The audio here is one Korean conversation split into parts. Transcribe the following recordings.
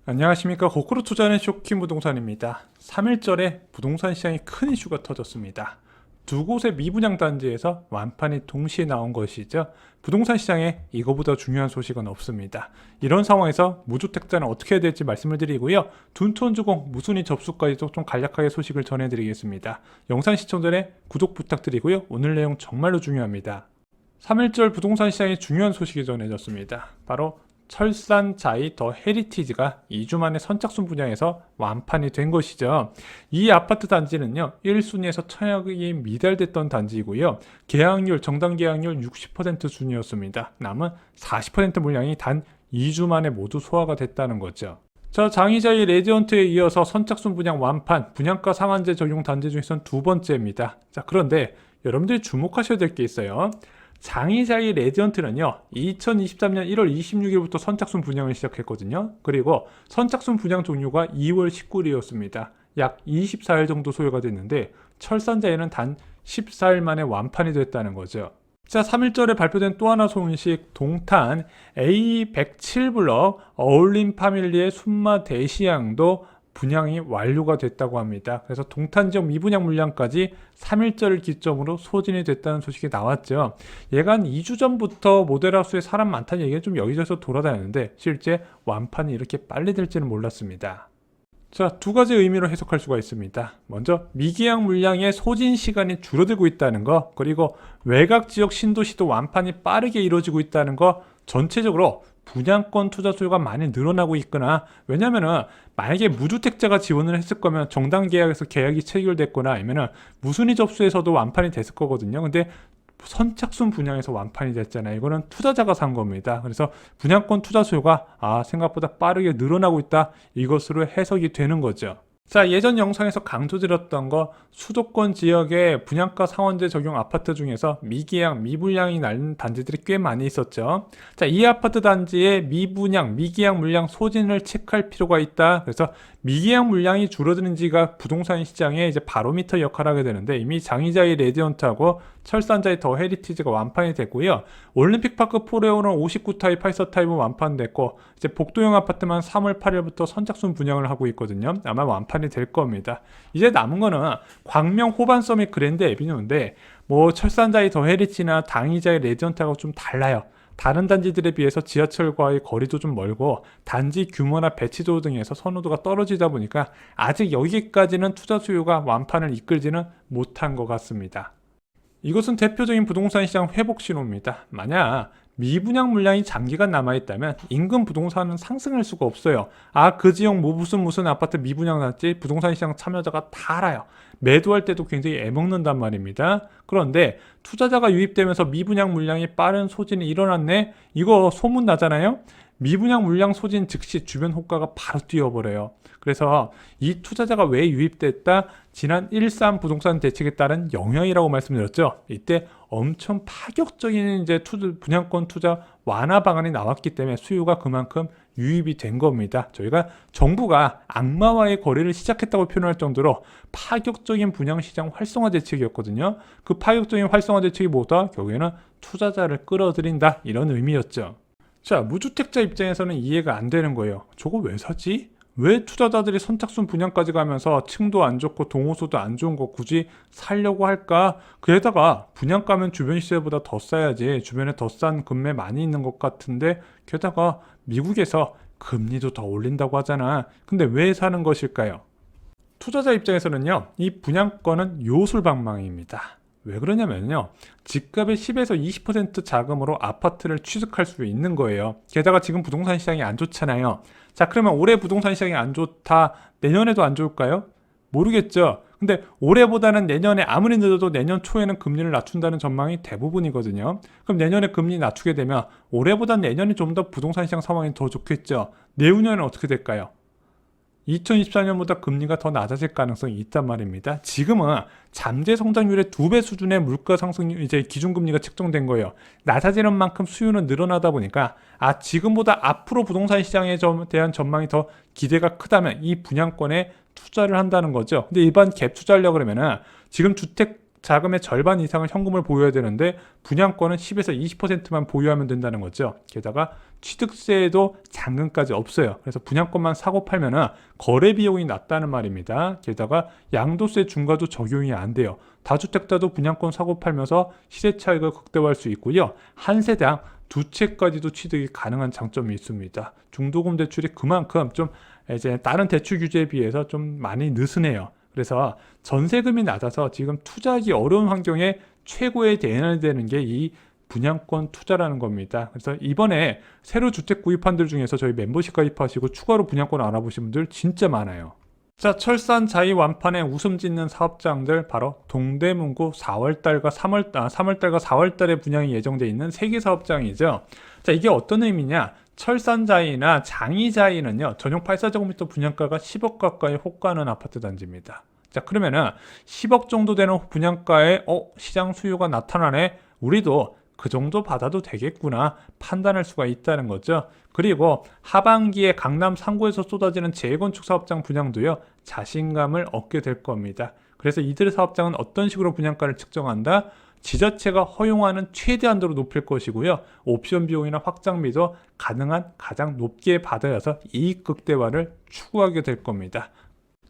안녕하십니까. 거꾸로 투자하는 쇼킹 부동산입니다. 3일절에 부동산 시장에 큰 이슈가 터졌습니다. 두 곳의 미분양 단지에서 완판이 동시에 나온 것이죠. 부동산 시장에 이거보다 중요한 소식은 없습니다. 이런 상황에서 무주택자는 어떻게 해야 될지 말씀을 드리고요. 둔촌주공 무순위 접수까지도 좀 간략하게 소식을 전해드리겠습니다. 영상 시청 전에 구독 부탁드리고요. 오늘 내용 정말로 중요합니다. 3일절 부동산 시장에 중요한 소식이 전해졌습니다. 바로 철산자이 더 헤리티지가 2주 만에 선착순 분양에서 완판이 된 것이죠. 이 아파트 단지는요, 1순위에서 청약이 미달됐던 단지이고요. 계약률, 정당 계약률 60% 순이었습니다. 남은 40% 물량이 단 2주 만에 모두 소화가 됐다는 거죠. 자, 장희자이 레디언트에 이어서 선착순 분양 완판, 분양가 상한제 적용 단지 중에서는 두 번째입니다. 자, 그런데 여러분들이 주목하셔야 될 게 있어요. 장희자이 레디언트는요, 2023년 1월 26일부터 선착순 분양을 시작했거든요. 그리고 선착순 분양 종료가 2월 19일이었습니다. 약 24일 정도 소요가 됐는데 철산자이는 단 14일 만에 완판이 됐다는 거죠. 자, 3일절에 발표된 또 하나 소식, 동탄 A107블럭 어울림 파밀리의 순마 대시양도 분양이 완료가 됐다고 합니다. 그래서 동탄 지역 미분양 물량까지 3일절을 기점으로 소진이 됐다는 소식이 나왔죠. 얘가 한 2주 전부터 모델하우스에 사람 많다는 얘기가 좀 여기저기서 돌아다녔는데 실제 완판이 이렇게 빨리 될지는 몰랐습니다. 자, 두 가지 의미로 해석할 수가 있습니다. 먼저 미계약 물량의 소진 시간이 줄어들고 있다는 거, 그리고 외곽 지역 신도시도 완판이 빠르게 이루어지고 있다는 거, 전체적으로 분양권 투자 수요가 많이 늘어나고 있거나, 왜냐면은 만약에 무주택자가 지원을 했을 거면 정당 계약에서 계약이 체결됐거나 아니면은 무순위 접수에서도 완판이 됐을 거거든요. 근데 선착순 분양에서 완판이 됐잖아요. 이거는 투자자가 산 겁니다. 그래서 분양권 투자 수요가 생각보다 빠르게 늘어나고 있다, 이것으로 해석이 되는 거죠. 자, 예전 영상에서 강조드렸던 거, 수도권 지역의 분양가 상한제 적용 아파트 중에서 미계약, 미분양이 나는 단지들이 꽤 많이 있었죠. 자, 이 아파트 단지의 미분양, 미계약 물량 소진을 체크할 필요가 있다. 그래서 미계약 물량이 줄어드는지가 부동산 시장의 이제 바로미터 역할을 하게 되는데, 이미 장희자이 레디언트하고 철산자이 더 헤리티지가 완판이 됐고요. 올림픽파크 포레오는 59타입, 84타입은 완판됐고, 이제 복도형 아파트만 3월 8일부터 선착순 분양을 하고 있거든요. 아마 완판이 될 겁니다. 이제 남은 거는 광명 호반섬의 그랜드 에비뉴인데, 뭐 철산자이 더 헤리티나 장희자이 레디언트하고 좀 달라요. 다른 단지들에 비해서 지하철과의 거리도 좀 멀고 단지 규모나 배치도 등에서 선호도가 떨어지다 보니까 아직 여기까지는 투자 수요가 완판을 이끌지는 못한 것 같습니다. 이것은 대표적인 부동산 시장 회복 신호입니다. 만약 미분양 물량이 장기간 남아있다면 인근 부동산은 상승할 수가 없어요. 그 지역 무슨 아파트 미분양 났지, 부동산 시장 참여자가 다 알아요. 매도할 때도 굉장히 애먹는단 말입니다. 그런데 투자자가 유입되면서 미분양 물량이 빠른 소진이 일어났네? 이거 소문 나잖아요? 미분양 물량 소진 즉시 주변 호가가 바로 뛰어버려요. 그래서 이 투자자가 왜 유입됐다? 지난 1.3 부동산 대책에 따른 영향이라고 말씀드렸죠. 이때 엄청 파격적인 이제 분양권 투자 완화 방안이 나왔기 때문에 수요가 그만큼 유입이 된 겁니다. 저희가 정부가 악마와의 거래를 시작했다고 표현할 정도로 파격적인 분양시장 활성화 대책이었거든요. 그 파격적인 활성화 대책이 뭐다? 결국에는 투자자를 끌어들인다, 이런 의미였죠. 자, 무주택자 입장에서는 이해가 안 되는 거예요. 저거 왜 사지? 왜 투자자들이 선착순 분양까지 가면서 층도 안 좋고 동호수도 안 좋은 거 굳이 살려고 할까? 게다가 분양가면 주변 시세보다 더 싸야지, 주변에 더 싼 금매 많이 있는 것 같은데, 게다가 미국에서 금리도 더 올린다고 하잖아. 근데 왜 사는 것일까요? 투자자 입장에서는요, 이 분양권은 요술방망이입니다. 왜 그러냐면요, 집값의 10에서 20% 자금으로 아파트를 취득할 수 있는 거예요. 게다가 지금 부동산 시장이 안 좋잖아요. 자, 그러면 올해 부동산 시장이 안 좋다, 내년에도 안 좋을까요? 모르겠죠. 근데 올해보다는 내년에, 아무리 늦어도 내년 초에는 금리를 낮춘다는 전망이 대부분이거든요. 그럼 내년에 금리 낮추게 되면 올해보다는 내년이 좀 더 부동산 시장 상황이 더 좋겠죠. 내후년은 어떻게 될까요? 2024년보다 금리가 더 낮아질 가능성이 있단 말입니다. 지금은 잠재 성장률의 2배 수준의 물가 상승률, 이제 기준금리가 책정된 거예요. 낮아지는 만큼 수요는 늘어나다 보니까 지금보다 앞으로 부동산 시장에 대한 전망이 더 기대가 크다면 이 분양권에 투자를 한다는 거죠. 근데 일반 갭 투자하려고 그러면은 지금 주택 자금의 절반 이상을 현금을 보유해야 되는데 분양권은 10에서 20%만 보유하면 된다는 거죠. 게다가 취득세에도 잔금까지 없어요. 그래서 분양권만 사고 팔면은 거래 비용이 낮다는 말입니다. 게다가 양도세 중과도 적용이 안 돼요. 다주택자도 분양권 사고 팔면서 시세 차익을 극대화할 수 있고요. 한 세당 두 채까지도 취득이 가능한 장점이 있습니다. 중도금 대출이 그만큼 좀 이제 다른 대출 규제에 비해서 좀 많이 느슨해요. 그래서 전세금이 낮아서 지금 투자하기 어려운 환경에 최고의 대안이 되는 게 이 분양권 투자라는 겁니다. 그래서 이번에 새로 주택 구입한 들 중에서 저희 멤버십 가입하시고 추가로 분양권 알아보신 분들 진짜 많아요. 자, 철산 자이 완판에 웃음 짓는 사업장들 바로 동대문구 3월달과 4월달에 분양이 예정돼 있는 3개 사업장이죠. 자, 이게 어떤 의미냐? 철산자이나 장이자이는요, 전용 84제곱미터 분양가가 10억 가까이 호가하는 아파트 단지입니다. 자, 그러면은 10억 정도 되는 분양가에 시장 수요가 나타나네. 우리도 그 정도 받아도 되겠구나 판단할 수가 있다는 거죠. 그리고 하반기에 강남 상구에서 쏟아지는 재건축 사업장 분양도요, 자신감을 얻게 될 겁니다. 그래서 이들 사업장은 어떤 식으로 분양가를 측정한다? 지자체가 허용하는 최대한도로 높일 것이고요. 옵션 비용이나 확장비도 가능한 가장 높게 받아야 해서 이익 극대화를 추구하게 될 겁니다.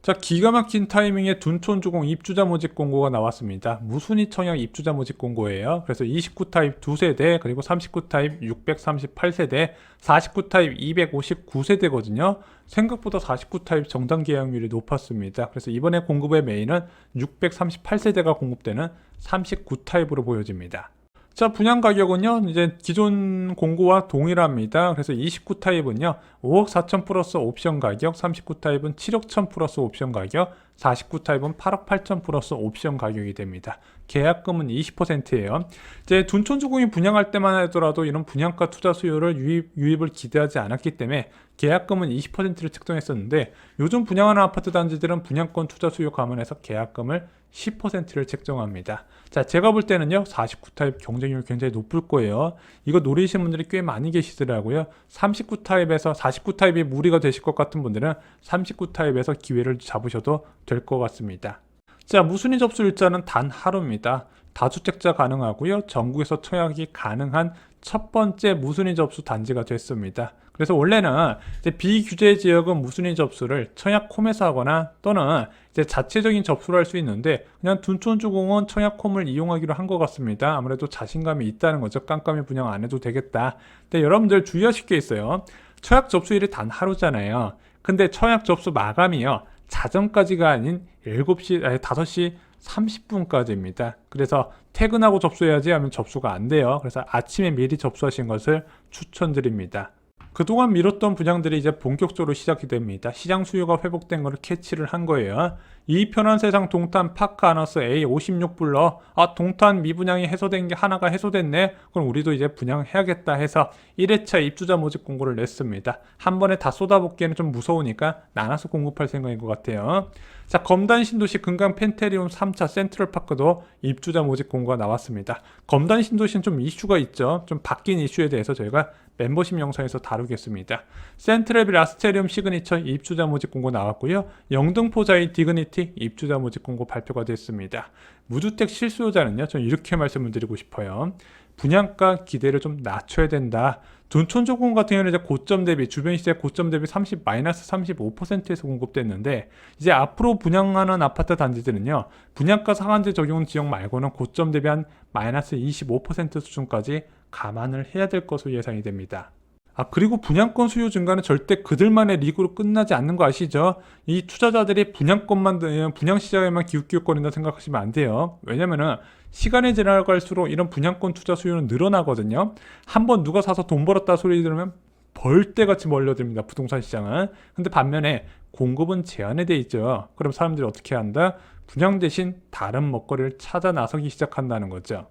자, 기가 막힌 타이밍에 둔촌주공 입주자 모집 공고가 나왔습니다. 무순위 청약 입주자 모집 공고예요. 그래서 29 타입 2세대, 그리고 39 타입 638세대, 49 타입 259세대거든요. 생각보다 49 타입 정당 계약률이 높았습니다. 그래서 이번에 공급의 메인은 638세대가 공급되는 39 타입으로 보여집니다. 자, 분양 가격은요, 이제 기존 공고와 동일합니다. 그래서 29 타입은요, 5억 4천 플러스 옵션 가격, 39 타입은 7억 1천 플러스 옵션 가격, 49 타입은 8억 8천 플러스 옵션 가격이 됩니다. 계약금은 20%예요. 이제 둔촌주공이 분양할 때만 하더라도 이런 분양가 투자 수요를 유입을 기대하지 않았기 때문에 계약금은 20%를 책정했었는데, 요즘 분양하는 아파트 단지들은 분양권 투자 수요 감안해서 계약금을 10%를 책정합니다. 자, 제가 볼 때는요, 49 타입 경쟁률 굉장히 높을 거예요. 이거 노리시는 분들이 꽤 많이 계시더라고요. 39 타입에서 49 타입이 무리가 되실 것 같은 분들은 39 타입에서 기회를 잡으셔도 될 것 같습니다. 자, 무순위 접수 일자는 단 하루입니다. 다주택자 가능하고요. 전국에서 청약이 가능한 첫 번째 무순위 접수 단지가 됐습니다. 그래서 원래는 이제 비규제 지역은 무순위 접수를 청약홈에서 하거나 또는 이제 자체적인 접수를 할 수 있는데, 그냥 둔촌주공은 청약홈을 이용하기로 한 것 같습니다. 아무래도 자신감이 있다는 거죠. 깜깜이 분양 안 해도 되겠다. 근데 여러분들 주의하실 게 있어요. 청약 접수일이 단 하루잖아요. 근데 청약 접수 마감이요, 자정까지가 아닌 5시 30분까지입니다. 그래서 퇴근하고 접수해야지 하면 접수가 안 돼요. 그래서 아침에 미리 접수하신 것을 추천드립니다. 그동안 미뤘던 분양들이 이제 본격적으로 시작이 됩니다. 시장 수요가 회복된 것을 캐치를 한 거예요. 이 편한 세상 동탄 파크 아너스 A 56불러, 동탄 미분양이 해소된 게 하나가 해소됐네. 그럼 우리도 이제 분양해야겠다 해서 1회차 입주자 모집 공고를 냈습니다. 한 번에 다 쏟아붓기에는 좀 무서우니까 나눠서 공급할 생각인 것 같아요. 자, 검단 신도시 금강 펜테리움 3차 센트럴파크도 입주자 모집 공고가 나왔습니다. 검단 신도시는 좀 이슈가 있죠. 좀 바뀐 이슈에 대해서 저희가 멤버십 영상에서 다루겠습니다. 센트레빌 아스테리움 시그니처 입주자 모집 공고 나왔고요. 영등포자이 디그니티 입주자 모집 공고 발표가 됐습니다. 무주택 실수요자는요, 저는 이렇게 말씀을 드리고 싶어요. 분양가 기대를 좀 낮춰야 된다. 둔촌주공 같은 경우는 이제 고점 대비, 주변 시세 고점 대비 35%에서 공급됐는데, 이제 앞으로 분양하는 아파트 단지들은요, 분양가 상한제 적용 지역 말고는 고점 대비 한 마이너스 25% 수준까지 감안을 해야 될 것으로 예상이 됩니다. 그리고 분양권 수요 증가는 절대 그들만의 리그로 끝나지 않는 거 아시죠? 이 투자자들이 분양 시장에만 기웃기웃거린다 생각하시면 안 돼요. 왜냐면은 시간이 지나갈수록 이런 분양권 투자 수요는 늘어나거든요. 한번 누가 사서 돈 벌었다 소리 들으면 벌떼같이 몰려듭니다, 부동산 시장은. 근데 반면에 공급은 제한이 돼 있죠. 그럼 사람들이 어떻게 한다? 분양 대신 다른 먹거리를 찾아 나서기 시작한다는 거죠.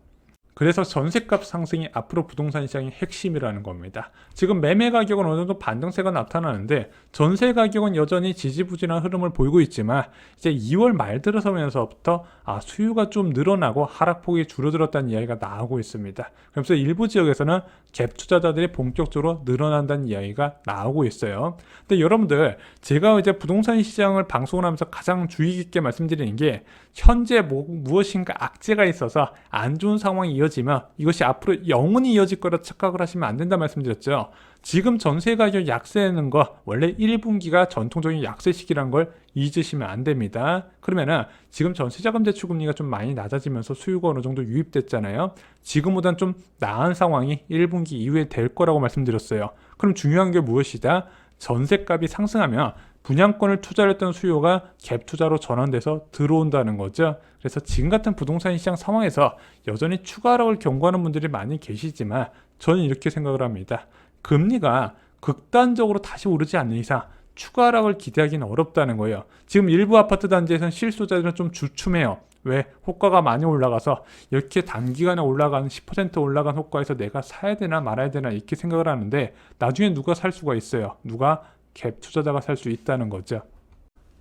그래서 전셋값 상승이 앞으로 부동산 시장의 핵심이라는 겁니다. 지금 매매 가격은 어느 정도 반등세가 나타나는데 전세 가격은 여전히 지지부진한 흐름을 보이고 있지만 이제 2월 말 들어서면서부터 수요가 좀 늘어나고 하락폭이 줄어들었다는 이야기가 나오고 있습니다. 그래서 일부 지역에서는 갭 투자자들이 본격적으로 늘어난다는 이야기가 나오고 있어요. 근데 여러분들, 제가 이제 부동산 시장을 방송을 하면서 가장 주의 깊게 말씀드리는 게 현재 무엇인가 악재가 있어서 안 좋은 상황이 이어지면 이것이 앞으로 영원히 이어질 거라 착각을 하시면 안 된다 말씀드렸죠. 지금 전세 가격 약세는 거 원래 1분기가 전통적인 약세 시기란 걸 잊으시면 안 됩니다. 그러면은 지금 전세자금 대출 금리가 좀 많이 낮아지면서 수요가 어느 정도 유입됐잖아요. 지금보단 좀 나은 상황이 1분기 이후에 될 거라고 말씀드렸어요. 그럼 중요한 게 무엇이다? 전세값이 상승하면 분양권을 투자를 했던 수요가 갭 투자로 전환돼서 들어온다는 거죠. 그래서 지금 같은 부동산 시장 상황에서 여전히 추가 하락을 경고하는 분들이 많이 계시지만 저는 이렇게 생각을 합니다. 금리가 극단적으로 다시 오르지 않는 이상 추가 하락을 기대하기는 어렵다는 거예요. 지금 일부 아파트 단지에서는 실소자들은 좀 주춤해요. 왜? 호가가 많이 올라가서 이렇게 단기간에 올라가는 10% 올라간 호가에서 내가 사야 되나 말아야 되나 이렇게 생각을 하는데 나중에 누가 살 수가 있어요. 누가? 갭 투자자가 살 수 있다는 거죠.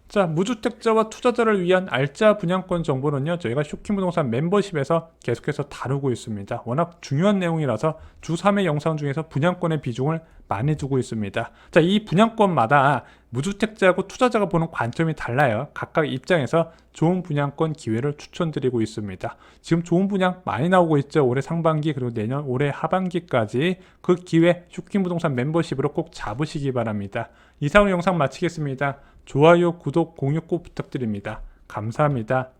자, 무주택자와 투자자를 위한 알짜 분양권 정보는요, 저희가 쇼킹부동산 멤버십에서 계속해서 다루고 있습니다. 워낙 중요한 내용이라서 주 3회 영상 중에서 분양권의 비중을 많이 두고 있습니다. 자, 이 분양권마다 무주택자하고 투자자가 보는 관점이 달라요. 각각 입장에서 좋은 분양권 기회를 추천드리고 있습니다. 지금 좋은 분양 많이 나오고 있죠. 올해 상반기 그리고 내년 올해 하반기까지 그 기회 쇼킹부동산 멤버십으로 꼭 잡으시기 바랍니다. 이상으로 영상 마치겠습니다. 좋아요, 구독, 공유 꼭 부탁드립니다. 감사합니다.